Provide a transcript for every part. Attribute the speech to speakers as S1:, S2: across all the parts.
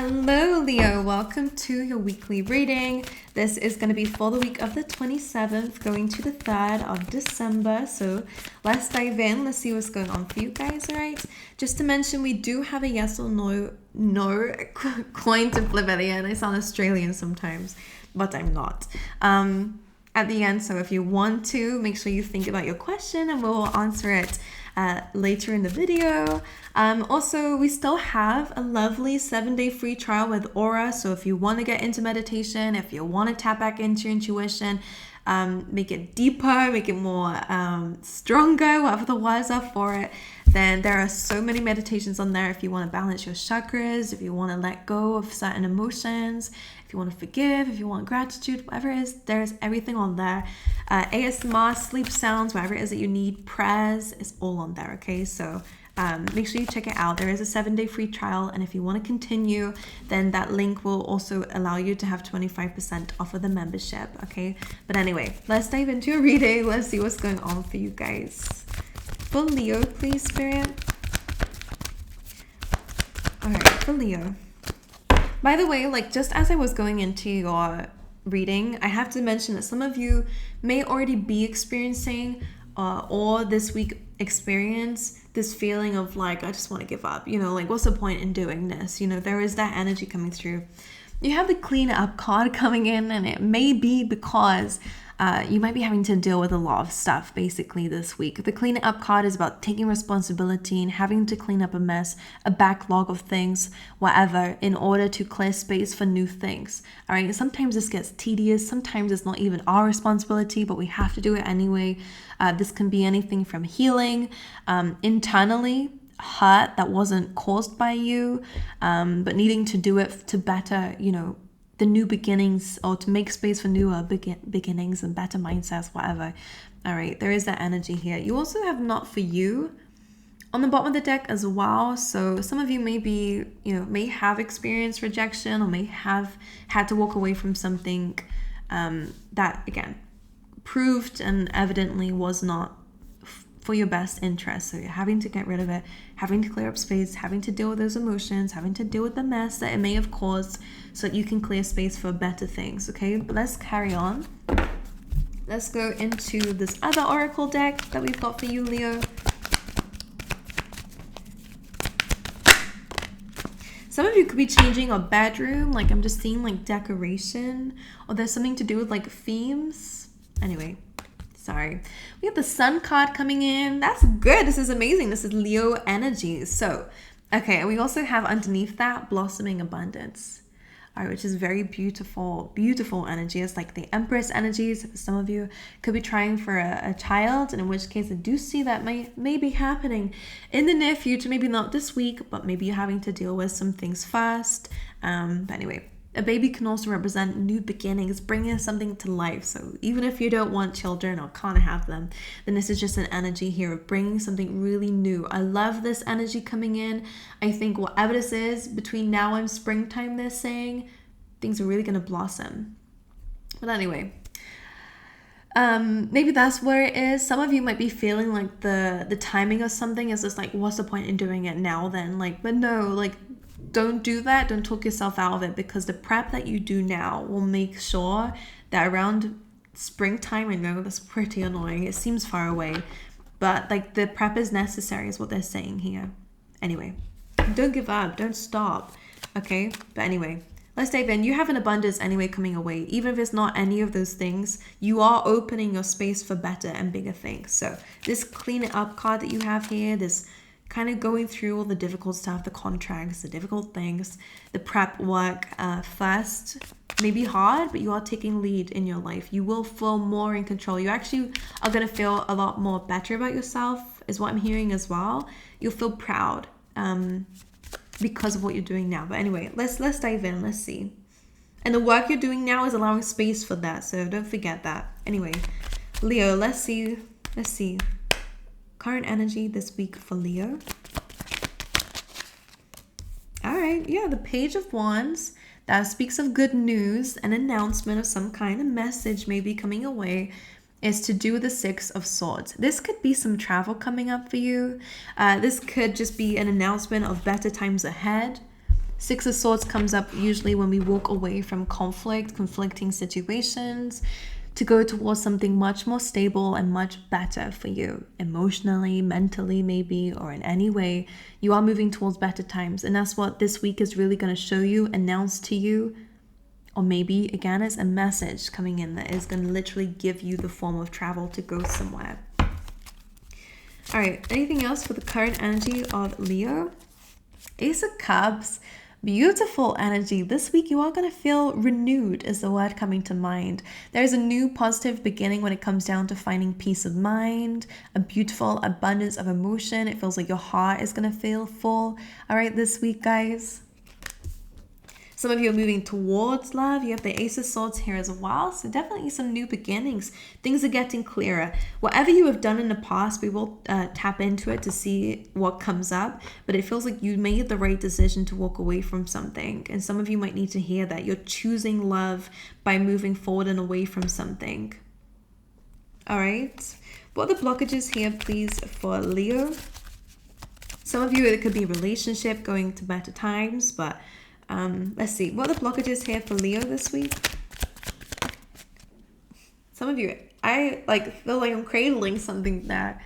S1: Hello, Leo. Welcome to your weekly reading. This is going to be for the week of the 27th, going to the 3rd of December. So let's dive in. Let's see what's going on for you guys, all right? Just to mention, we do have a yes or no coin to flip at the end. I sound Australian sometimes, but I'm not. At the end, so if you want to, make sure you think about your question and we'll answer it later in the video. Also, we still have a lovely 7-day free trial with Aura. So if you want to get into meditation, if you want to tap back into your intuition, make it deeper, make it more stronger, whatever the words are for it, then there are so many meditations on there. If you want to balance your chakras, if you want to let go of certain emotions, if you want to forgive, if you want gratitude, whatever it is, there's everything on there. ASMR, sleep sounds, whatever it is that you need, prayers, it's all on there, okay? So make sure you check it out. There is a 7-day free trial, and if you want to continue, then that link will also allow you to have 25% off of the membership, okay? But anyway, let's dive into your reading. Let's see what's going on for you guys. For Leo, please, Spirit. All right, for Leo. By the way, like just as I was going into your reading, I have to mention that some of you may already be experiencing or this week experience this feeling of like, I just want to give up, you know, like what's the point in doing this? You know, there is that energy coming through. You have the clean up card coming in, and it may be because you might be having to deal with a lot of stuff basically this week. The clean up card is about taking responsibility and having to clean up a mess, a backlog of things, whatever, in order to clear space for new things. All right, sometimes this gets tedious. Sometimes it's not even our responsibility, but we have to do it anyway. This can be anything from healing internally, hurt that wasn't caused by you, but needing to do it to better, you know, the new beginnings, or to make space for newer beginnings and better mindsets, whatever. All right, there is that energy here. You also have not for you on the bottom of the deck as well. So some of you may have experienced rejection, or may have had to walk away from something that, again, proved and evidently was not for your best interest. So you're having to get rid of it, having to clear up space, having to deal with those emotions, having to deal with the mess that it may have caused, so that you can clear space for better things, okay? But let's carry on. Let's go into this other oracle deck that we've got for you, Leo. Some of you could be changing a bedroom, like I'm just seeing like decoration, or there's something to do with like themes. Anyway, sorry. We have the Sun card coming in. That's good. This is amazing. This is Leo energy. So, okay, and we also have underneath that blossoming abundance, all right, which is very beautiful, beautiful energy. It's like the Empress energies. Some of you could be trying for a child, and in which case I do see that may be happening in the near future. Maybe not this week, but maybe you're having to deal with some things first. But anyway, a baby can also represent new beginnings, bringing something to life. So even if you don't want children or can't have them, then this is just an energy here of bringing something really new. I love this energy coming in. I think whatever this is, between now and springtime, they're saying, things are really going to blossom. But anyway, maybe that's where it is. Some of you might be feeling like the timing of something is just like, what's the point in doing it now then? Like, but no, like, don't do that. Don't talk yourself out of it, because the prep that you do now will make sure that around springtime, I know that's pretty annoying, it seems far away, but like the prep is necessary is what they're saying here. Anyway, don't give up, don't stop, okay? But anyway, let's dive in. You have an abundance anyway coming away. Even if it's not any of those things, you are opening your space for better and bigger things. So this clean it up card that you have here, this kind of going through all the difficult stuff, the contracts, the difficult things, the prep work first, may be hard, but you are taking lead in your life. You will feel more in control. You actually are going to feel a lot more better about yourself, is what I'm hearing as well. You'll feel proud because of what you're doing now. But anyway, let's dive in. Let's see. And the work you're doing now is allowing space for that, so don't forget that. Anyway, Leo, let's see. Current energy this week for Leo. All right, yeah, the Page of Wands. That speaks of good news, an announcement of some kind, a message maybe coming away, is to do with the Six of Swords. This could be some travel coming up for you. This could just be an announcement of better times ahead. Six of Swords comes up usually when we walk away from conflicting situations to go towards something much more stable and much better for you emotionally, mentally, maybe, or in any way. You are moving towards better times, and that's what this week is really going to show you, announce to you, or maybe again it's a message coming in that is going to literally give you the form of travel to go somewhere. All right, anything else for the current energy of Leo? Ace of Cups. Beautiful energy. This week you are going to feel renewed is the word coming to mind. There's a new positive beginning when it comes down to finding peace of mind, a beautiful abundance of emotion. It feels like your heart is going to feel full. All right, this week, guys. Some of you are moving towards love. You have the Ace of Swords here as well. So definitely some new beginnings. Things are getting clearer. Whatever you have done in the past, we will tap into it to see what comes up. But it feels like you made the right decision to walk away from something. And some of you might need to hear that. You're choosing love by moving forward and away from something. All right. What are the blockages here, please, for Leo? Some of you, it could be relationship going to better times, but let's see. What are the blockages here for Leo this week? Some of you, I feel like I'm cradling something there.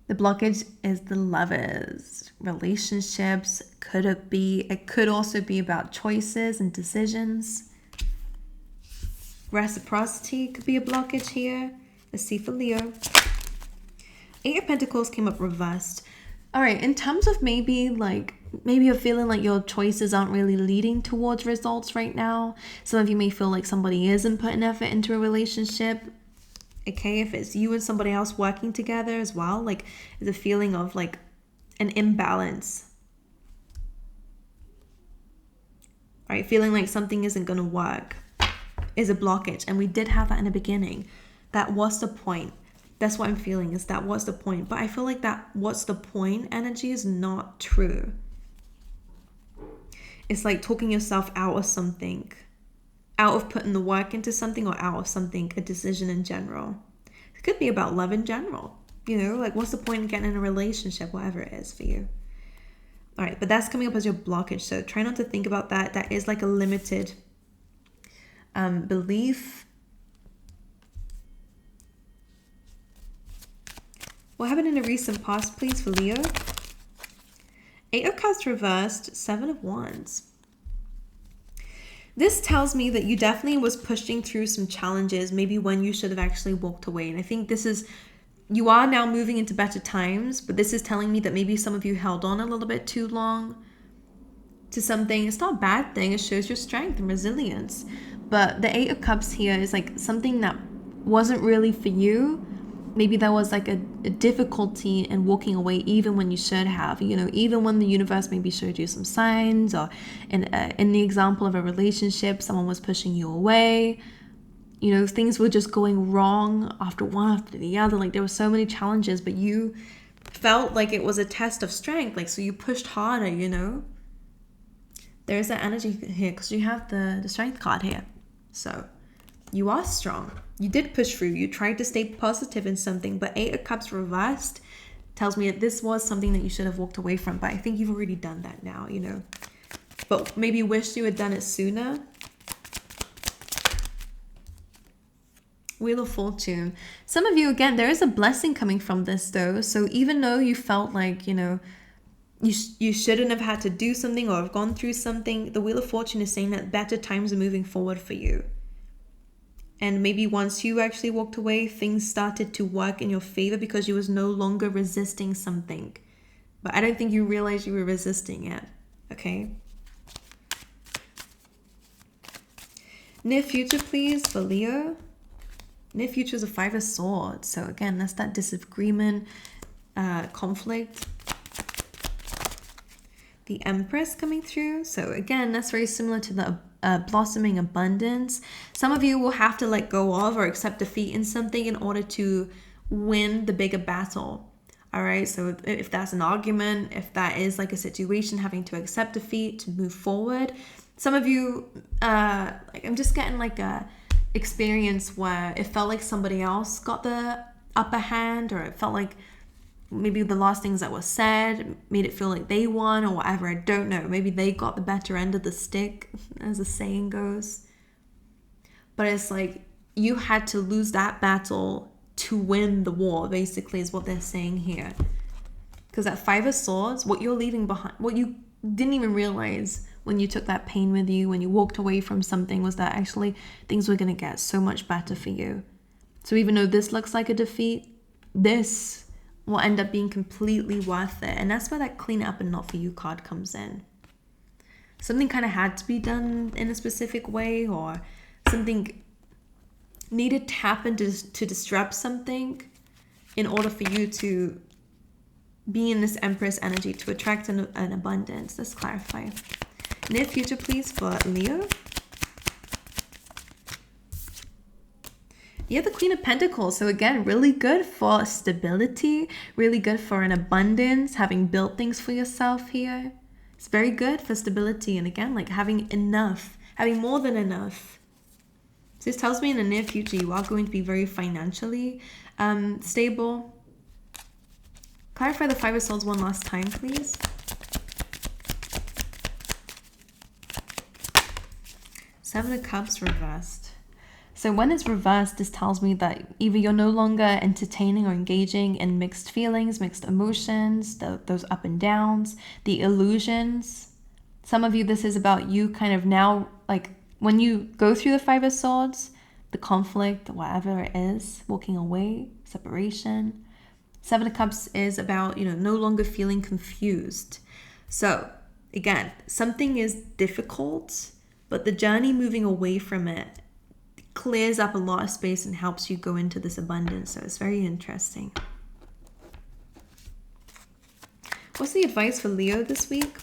S1: The blockage is the Lovers. Relationships. It could also be about choices and decisions. Reciprocity could be a blockage here. Let's see for Leo. Eight of Pentacles came up reversed. All right, in terms of maybe you're feeling like your choices aren't really leading towards results right now. Some of you may feel like somebody isn't putting effort into a relationship. Okay, if it's you and somebody else working together as well, like there's a feeling of like an imbalance. All right, feeling like something isn't going to work is a blockage. And we did have that in the beginning. That was the point. That's what I'm feeling, is that what's the point. But I feel like that what's the point energy is not true. It's like talking yourself out of something, out of putting the work into something, or out of something, a decision in general. It could be about love in general. You know, like what's the point in getting in a relationship, whatever it is for you. All right, but that's coming up as your blockage. So try not to think about that. That is like a limited belief. What happened in the recent past, please, for Leo? Eight of Cups reversed, Seven of Wands. This tells me that you definitely was pushing through some challenges, maybe when you should have actually walked away. And I think you are now moving into better times, but this is telling me that maybe some of you held on a little bit too long to something. It's not a bad thing. It shows your strength and resilience. But the Eight of Cups here is like something that wasn't really for you. Maybe there was like a difficulty in walking away even when you should have, even when the universe maybe showed you some signs, or in the example of a relationship, someone was pushing you away. Things were just going wrong after one after the other. Like there were so many challenges, but you felt like it was a test of strength. Like, so you pushed harder, There's that energy here because you have the strength card here. So you are strong. You did push through. You tried to stay positive in something, but Eight of Cups reversed tells me that this was something that you should have walked away from. But I think you've already done that now, But maybe wish you had done it sooner. Wheel of Fortune. Some of you, again, there is a blessing coming from this though. So even though you felt like, you shouldn't have had to do something or have gone through something, the Wheel of Fortune is saying that better times are moving forward for you. And maybe once you actually walked away, things started to work in your favor because you was no longer resisting something. But I don't think you realized you were resisting it. Okay? Near future, please, for Leo. Near future is a Five of Swords. So again, that's that disagreement, conflict. The Empress coming through. So again, that's very similar to the blossoming abundance. Some of you will have to let go of or accept defeat in something in order to win the bigger battle. All right, so if that's an argument, if that is like a situation having to accept defeat to move forward. Some of you, I'm just getting like a experience where it felt like somebody else got the upper hand, or it felt like maybe the last things that were said made it feel like they won or whatever. I don't know. Maybe they got the better end of the stick, as the saying goes. But it's like you had to lose that battle to win the war, basically, is what they're saying here. Because that Five of Swords, what you're leaving behind, what you didn't even realize when you took that pain with you, when you walked away from something, was that actually things were going to get so much better for you. So even though this looks like a defeat, this will end up being completely worth it. And that's where that clean up and not for you card comes in. Something kind of had to be done in a specific way, or something needed to happen to disrupt something in order for you to be in this Empress energy, to attract an abundance. Let's clarify. Near future, please, for Leo. You have the Queen of Pentacles. So again, really good for stability, really good for an abundance, having built things for yourself here. It's very good for stability. And again, like having enough, having more than enough. So this tells me in the near future, you are going to be very financially stable. Clarify the Five of Swords one last time, please. Seven of Cups reversed. So when it's reversed, this tells me that either you're no longer entertaining or engaging in mixed feelings, mixed emotions, those up and downs, the illusions. Some of you, this is about you kind of now, like when you go through the Five of Swords, the conflict, whatever it is, walking away, separation. Seven of Cups is about, no longer feeling confused. So again, something is difficult, but the journey moving away from it clears up a lot of space and helps you go into this abundance. So it's very interesting. What's the advice for Leo this week?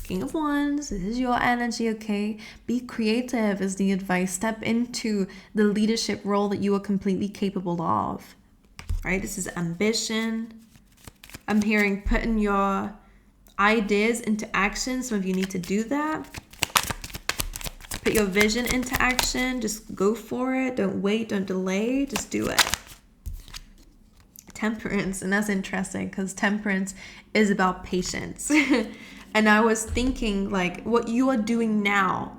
S1: King of Wands, this is your energy, okay? Be creative is the advice. Step into the leadership role that you are completely capable of, right? This is ambition. I'm hearing putting your ideas into action. Some of you need to do that. Put your vision into action. Just go for it. Don't wait. Don't delay. Just do it. Temperance. And that's interesting because temperance is about patience. And I was thinking like what you are doing now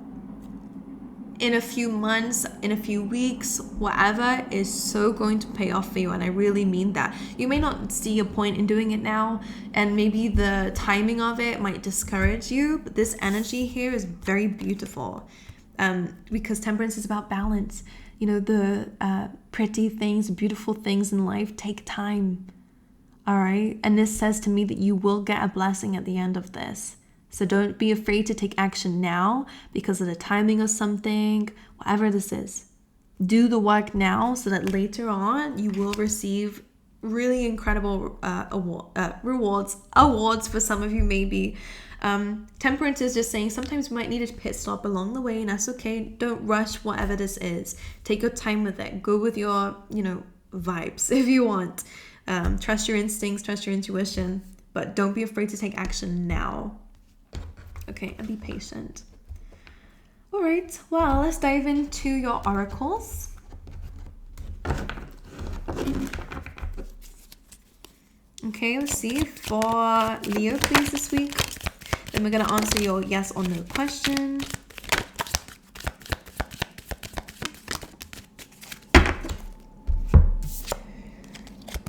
S1: in a few months, in a few weeks, whatever, is so going to pay off for you. And I really mean that. You may not see a point in doing it now, and maybe the timing of it might discourage you, but this energy here is very beautiful. Because temperance is about balance. The pretty things, beautiful things in life take time. All right. And this says to me that you will get a blessing at the end of this. So don't be afraid to take action now because of the timing of something, whatever this is. Do the work now so that later on you will receive really incredible awards for some of you maybe. Temperance is just saying sometimes we might need a pit stop along the way, and that's okay. Don't rush whatever this is. Take your time with it. Go with your, vibes if you want. Trust your instincts, trust your intuition, but don't be afraid to take action now. Okay, and be patient. All right, well, let's dive into your oracles. Okay, let's see. For Leo, please, this week. Then we're going to answer your yes or no question.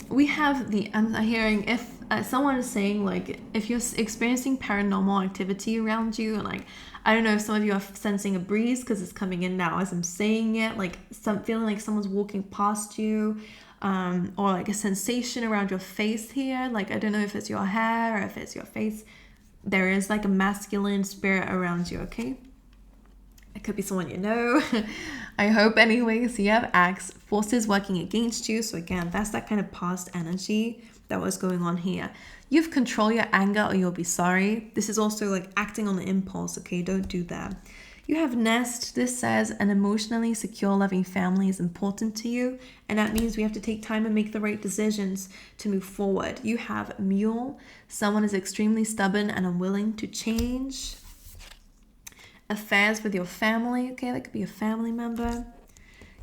S1: We have I'm hearing if someone is saying like if you're experiencing paranormal activity around you, and like I don't know if some of you are sensing a breeze because it's coming in now as I'm saying it, like feeling like someone's walking past you, or like a sensation around your face here. Like I don't know if it's your hair or if it's your face. There is like a masculine spirit around you, okay? It could be someone you know. I hope anyway. So you have Axe, forces working against you. So again, that's that kind of past energy that was going on here. You've control your anger or you'll be sorry. This is also like acting on the impulse, okay? Don't do that. You have Nest. This says an emotionally secure, loving family is important to you. And that means we have to take time and make the right decisions to move forward. You have Mule. Someone is extremely stubborn and unwilling to change. Affairs with your family, okay? That could be a family member.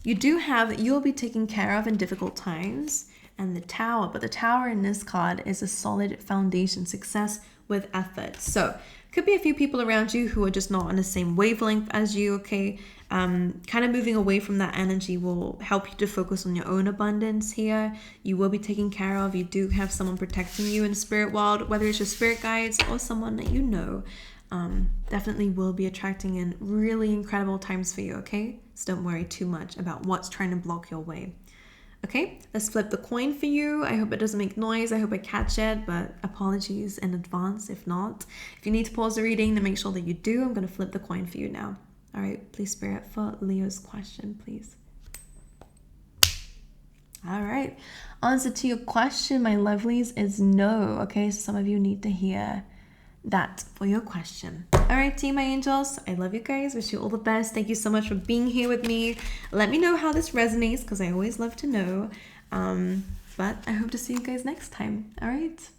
S1: You do have, you'll be taken care of in difficult times. and the Tower. But the Tower in this card is a solid foundation, success with effort. So could be a few people around you who are just not on the same wavelength as you, okay? Kind of moving away from that energy will help you to focus on your own abundance here. You will be taken care of. You do have someone protecting you in the spirit world, whether it's your spirit guides or someone that you know. Definitely will be attracting in really incredible times for you, okay? So don't worry too much about what's trying to block your way. Okay, let's flip the coin for you. I hope it doesn't make noise. I hope I catch it, but apologies in advance if not. If you need to pause the reading, then make sure that you do. I'm going to flip the coin for you now. All right, please, Spirit, for Leo's question, please. All right, answer to your question, my lovelies, is no. Okay, so some of you need to hear that for your question. All right, team, my angels, I love you guys. Wish you all the best. Thank you so much for being here with me. Let me know how this resonates because I always love to know. But I hope to see you guys next time. All right.